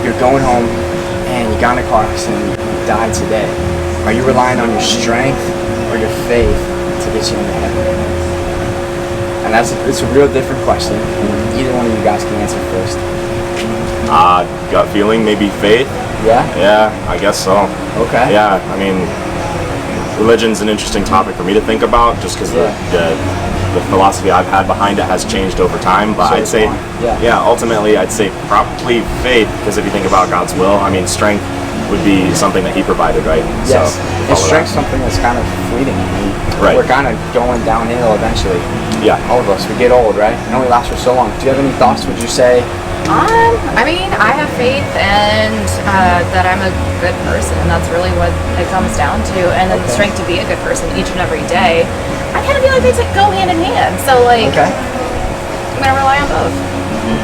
you're going home and you got in a car accident and you died today, are you relying on your strength or your faith to get you into heaven? And it's a real different question. And either one of you guys can answer first. Gut feeling, maybe faith. Yeah? Yeah, I guess so. Okay. Yeah, I mean, religion's an interesting topic for me to think about, just because the philosophy I've had behind it has changed over time. But I'd say, ultimately, I'd say probably faith, because if you think about God's will, I mean, strength would be something that He provided, right? Yes. So, and strength's something that's kind of fleeting. I mean, right. We're kind of going downhill eventually. Yeah. All of us. We get old, right? It only lasts for so long. Do you have any thoughts? Would you say? I mean, I have faith and that I'm a good person. That's really what it comes down to. And then the strength to be a good person each and every day. I kind of feel like they go hand in hand. So, like, I'm going to rely on both.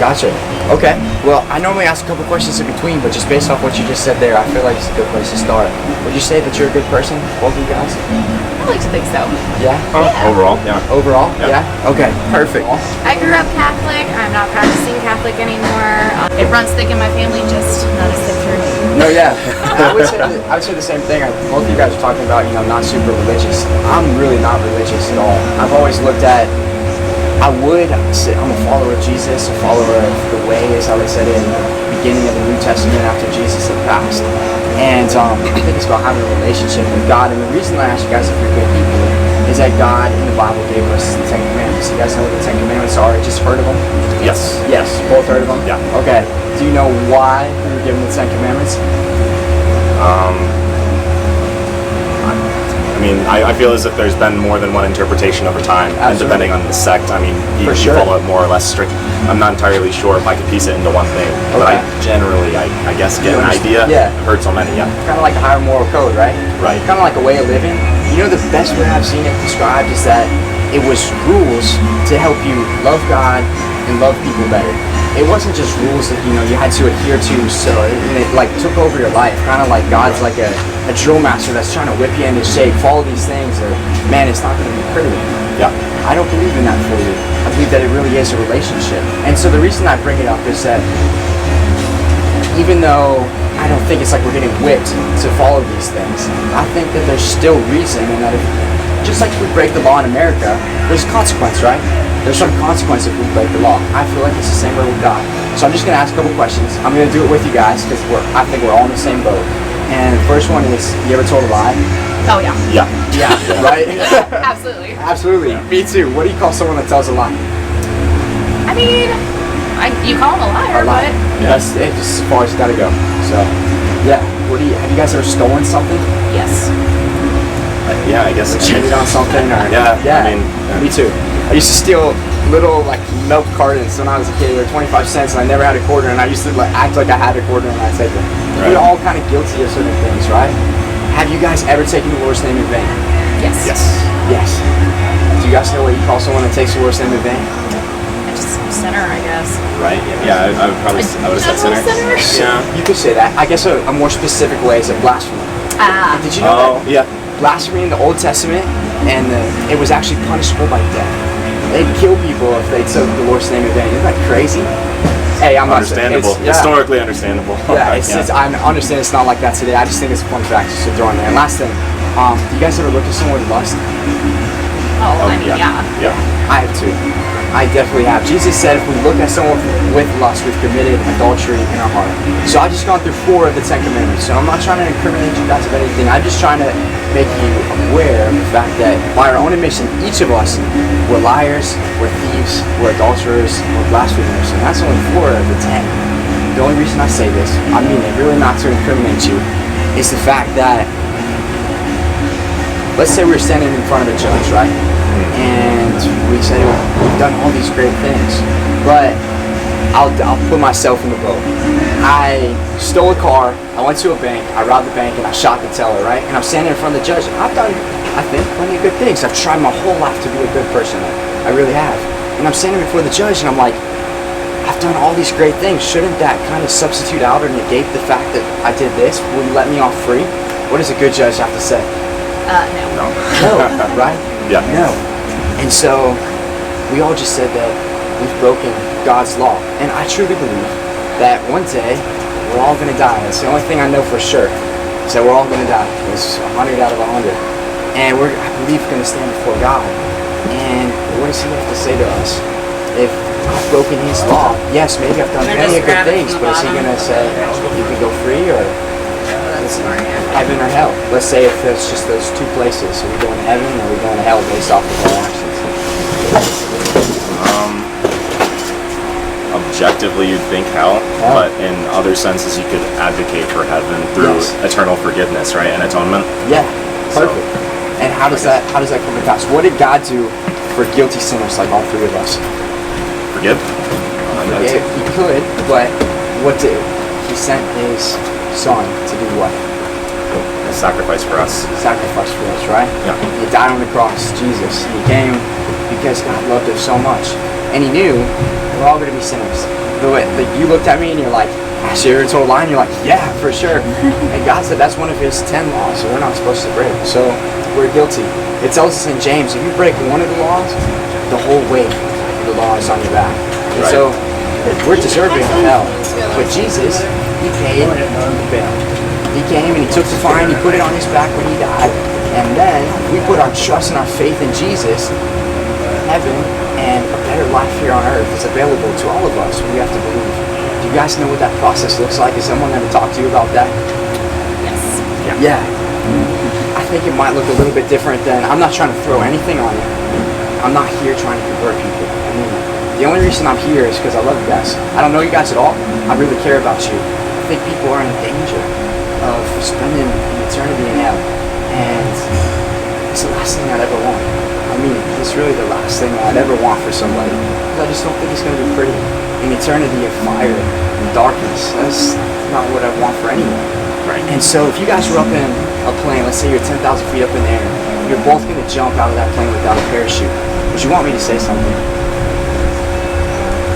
Gotcha. Okay. Well, I normally ask a couple questions in between, but just based off what you just said there, I feel like it's a good place to start. Would you say that you're a good person, both of you guys? I like to think so. Yeah? Overall, yeah. Overall? Yeah? Okay. Perfect. I grew up Catholic. I'm not practicing Catholic anymore. It runs thick in my family, just not a sip through. No, yeah. I would say the same thing. Both of you guys are talking about, not super religious. I'm really not religious at all. I've always looked at, I'm a follower of Jesus, a follower of the way, is how they said it in the beginning of the New Testament after Jesus had passed. And I think it's about having a relationship with God. And the reason I ask you guys if you're good people is that God in the Bible gave us the Ten Commandments. You guys know what the Ten Commandments are? Just heard of them? Yes. Yes, both heard of them? Yeah. Okay. Do you know why we were given the Ten Commandments? I mean, I feel as if there's been more than one interpretation over time, and depending on the sect, I mean, you follow it more or less strict. I'm not entirely sure if I could piece it into one thing, but I generally, I guess, get an idea. Yeah. I've heard so many, yeah. Kind of like a higher moral code, right? Right. Kind of like a way of living. The best way I've seen it described is that it was rules to help you love God and love people better. It wasn't just rules that you had to adhere to, so it like took over your life. Kind of like God's like a drill master that's trying to whip you into shape. Follow these things, or man, it's not going to be pretty. Yeah. I don't believe in that for you. I believe that it really is a relationship. And so the reason I bring it up is that even though I don't think it's like we're getting whipped to follow these things, I think that there's still reason, and that just like if we break the law in America, there's consequence, right? There's some consequence if we break the law. I feel like it's the same way with God. So I'm just going to ask a couple questions. I'm going to do it with you guys because I think we're all in the same boat. And the first one is, you ever told a lie? Oh, yeah. Yeah. Yeah, right? Absolutely. Absolutely. Me too. What do you call someone that tells a lie? I mean, you call him a liar, but... That's just as far as it's got to go. So, yeah. Have you guys ever stolen something? Yes. Yeah, I guess. Cheated on something? Or, yeah. I mean, me too. I used to steal little milk cartons when I was a kid. They were 25 cents and I never had a quarter, and I used to act like I had a quarter and I'd take them. Right. We're all kind of guilty of certain things, right? Have you guys ever taken the Lord's name in vain? Yes. Yes. Do you guys know what you call someone that takes the Lord's name in vain? Just sinner, I guess. Right. Yeah, I would have said sinner. Yeah. You could say that. I guess a more specific way is a blasphemy. Did you know that? Yeah. Blasphemy in the Old Testament, and it was actually punishable by death. They'd kill people if they took the Lord's name in vain. Isn't that crazy? Hey, I'm understandable. Historically understandable. Yeah, I understand it's not like that today. I just think it's a fun fact just to throw in there. And last thing, do you guys ever look at someone with lust? Oh, I mean, yeah. I have too. I definitely have. Jesus said if we look at someone with lust, we've committed adultery in our heart. So I've just gone through 4 of the 10 Commandments. So I'm not trying to incriminate you guys of anything. I'm just trying to make you aware of the fact that by our own admission, each of us, we're liars, we're thieves, we're adulterers, we're blasphemers. And that's only 4 of the 10. The only reason I say this, I mean it, really not to incriminate you, is the fact that, let's say we're standing in front of a judge, right? And we say, we've done all these great things, but I'll put myself in the boat. I stole a car, I went to a bank, I robbed the bank, and I shot the teller, right? And I'm standing in front of the judge. I've done, I think, plenty of good things. I've tried my whole life to be a good person. I really have. And I'm standing before the judge, and I'm like, I've done all these great things. Shouldn't that kind of substitute out or negate the fact that I did this? Will you let me off free? What does a good judge have to say? No. No, right? Yeah. No. And so we all just said that we've broken God's law. And I truly believe that one day we're all going to die. That's the only thing I know for sure. So we're all going to die. It's 100 out of 100. And we're, I believe, going to stand before God. And what does he have to say to us? If I've broken his law, yes, maybe I've done many good things, but is he going to say, you can go free, or heaven or hell? Let's say if it's just those two places. Are we going to heaven, or are we going to hell based off of our actions? Objectively, you'd think hell, but in other senses, you could advocate for heaven through eternal forgiveness, right, and atonement. Yeah, perfect. And how does that come to pass? What did God do for guilty sinners like all three of us? Forgive? Forgive. He could, but what did he sent his son to do? What? A sacrifice for us. Sacrifice for us, right? Yeah. He died on the cross. Jesus. He came because God loved us so much, and he knew we're all going to be sinners. Like you looked at me and you're like, Pastor, you're a total lie. And you're like, yeah, for sure. And God said that's one of his 10 laws, so we're not supposed to break. So we're guilty. It tells us in James, if you break one of the laws, the whole weight of the law is on your back. And so we're deserving of hell. But Jesus, he paid the bill. He came and he took the fine, he put it on his back when he died. And then we put our trust and our faith in Jesus. Heaven and a better life here on earth is available to all of us. We have to believe. Do you guys know what that process looks like? Is someone going to talk to you about that? Yes. Yeah. I think it might look a little bit different than, I'm not trying to throw anything on you. I'm not here trying to convert people. I mean, the only reason I'm here is because I love you guys. I don't know you guys at all. I really care about you. I think people are in danger of spending an eternity in hell. And it's the last thing I'd ever want. I mean, it's really the last thing I'd ever want for somebody. Because I just don't think it's going to be pretty. An eternity of fire and darkness. That's not what I want for anyone. Right. And so if you guys were up in a plane, let's say you're 10,000 feet up in the air, you're both going to jump out of that plane without a parachute. Would you want me to say something?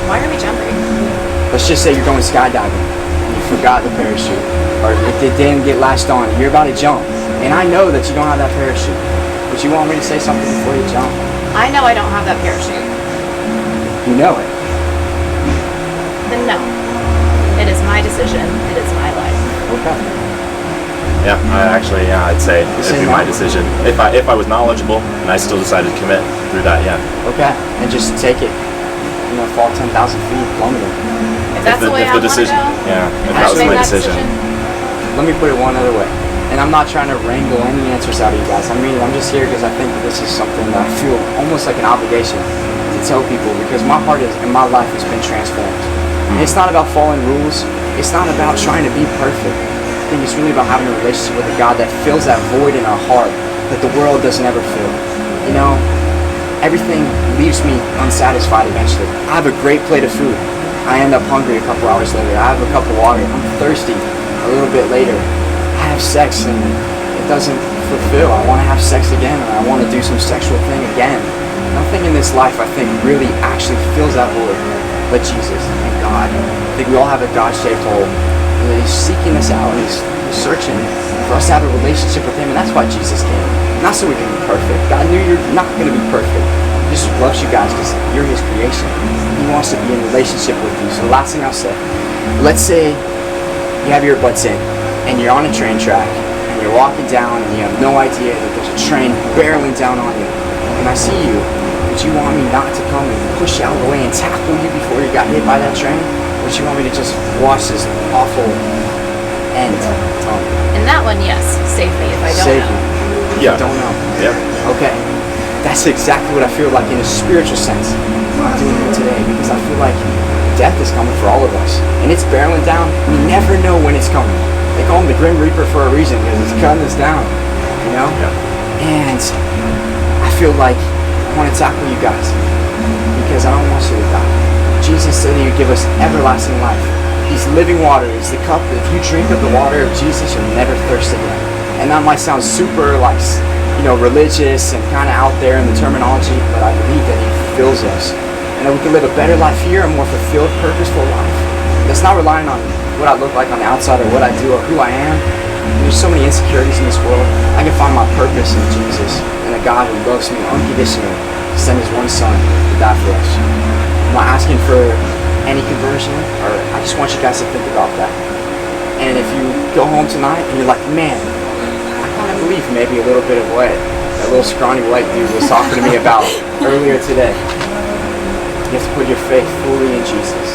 Why are we jumping? Let's just say you're going skydiving and you forgot the parachute. Or it didn't get latched on. You're about to jump. And I know that you don't have that parachute. Would you want me to say something before you jump? I know I don't have that parachute. You know it. Then no. It is my decision. It is my life. Okay. Yeah, I'd say it'd be my decision. If I was knowledgeable and I still decided to commit through that, yeah. Okay. And just take it. Fall 10,000 feet, plummeting. If that's the way I want to go, yeah, if that was my decision. Let me put it one other way. And I'm not trying to wrangle any answers out of you guys. I mean, I'm just here because I think that this is something that I feel almost like an obligation to tell people, because my heart and my life has been transformed. And it's not about following rules. It's not about trying to be perfect. I think it's really about having a relationship with a God that fills that void in our heart that the world doesn't ever fill. Everything leaves me unsatisfied eventually. I have a great plate of food. I end up hungry a couple hours later. I have a cup of water. I'm thirsty a little bit later. I have sex and it doesn't fulfill. I want to have sex again, or I want to do some sexual thing again. Nothing in this life, I think, really actually fills that void but Jesus and God. I think we all have a God-shaped hole. He's seeking us out. He's searching for us to have a relationship with him, and that's why Jesus came. Not so we can be perfect. God knew you're not going to be perfect. He just loves you guys because you're his creation. He wants to be in relationship with you. So the last thing I'll say, let's say you have your earbuds in and you're on a train track and you're walking down and you have no idea that there's a train barreling down on you. And I see you. Would you want me not to come and push you out of the way and tackle you before you got hit by that train? Or would you want me to just watch this awful end? In that one, yes. Save me if I don't Save know. you. Yeah. Don't know. Yeah. Okay. That's exactly what I feel like in a spiritual sense. I'm doing it today because I feel like death is coming for all of us. And it's barreling down. We never know when it's coming. They call him the Grim Reaper for a reason because it's cutting us down. Yeah. And I feel like I want to tackle you guys because I don't want you to die. Jesus said he would give us everlasting life. He's living water. He's the cup. If you drink of the water of Jesus, you'll never thirst again. And that might sound super religious and kind of out there in the terminology, but I believe that he fills us. And that we can live a better life here, a more fulfilled, purposeful life. That's not relying on what I look like on the outside or what I do or who I am. There's so many insecurities in this world. I can find my purpose in Jesus and a God who loves me unconditionally to send his one son to die for us. I'm not asking for any conversion, or I just want you guys to think about that. go home tonight and you're like, man, I kind of believe maybe a little bit of what that little scrawny white dude was talking to me about earlier today. You have to put your faith fully in Jesus.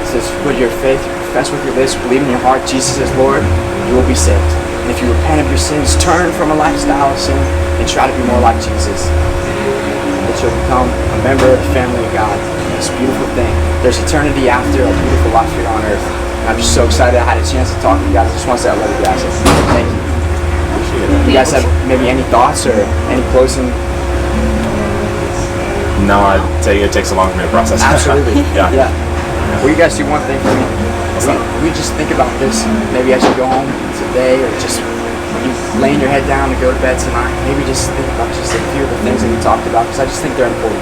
It says, put your faith, confess with your lips, believe in your heart, Jesus is Lord, you will be saved. And if you repent of your sins, turn from a lifestyle of sin, and try to be more like Jesus, that you'll become a member of the family of God. It's a beautiful thing. There's eternity after a beautiful life here on earth. And I'm just so excited I had a chance to talk to you guys. I just want to say I love you guys. Thank you. Appreciate it. Do you guys have maybe any thoughts or any closing? No, I'd say it takes a long for me to process. Absolutely. Yeah. Will you guys do one thing for me? We just think about this maybe as you go home today, or just when you laying your head down to go to bed tonight. Maybe just think about just a few of the things that we talked about, because I just think they're important.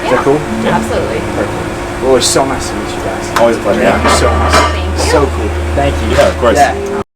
Is that cool? Yeah, absolutely. Perfect. Well, it's so nice to meet you guys. Always a pleasure. Thank you so much. Thank you. So cool. Thank you. Yeah, of course. Yeah.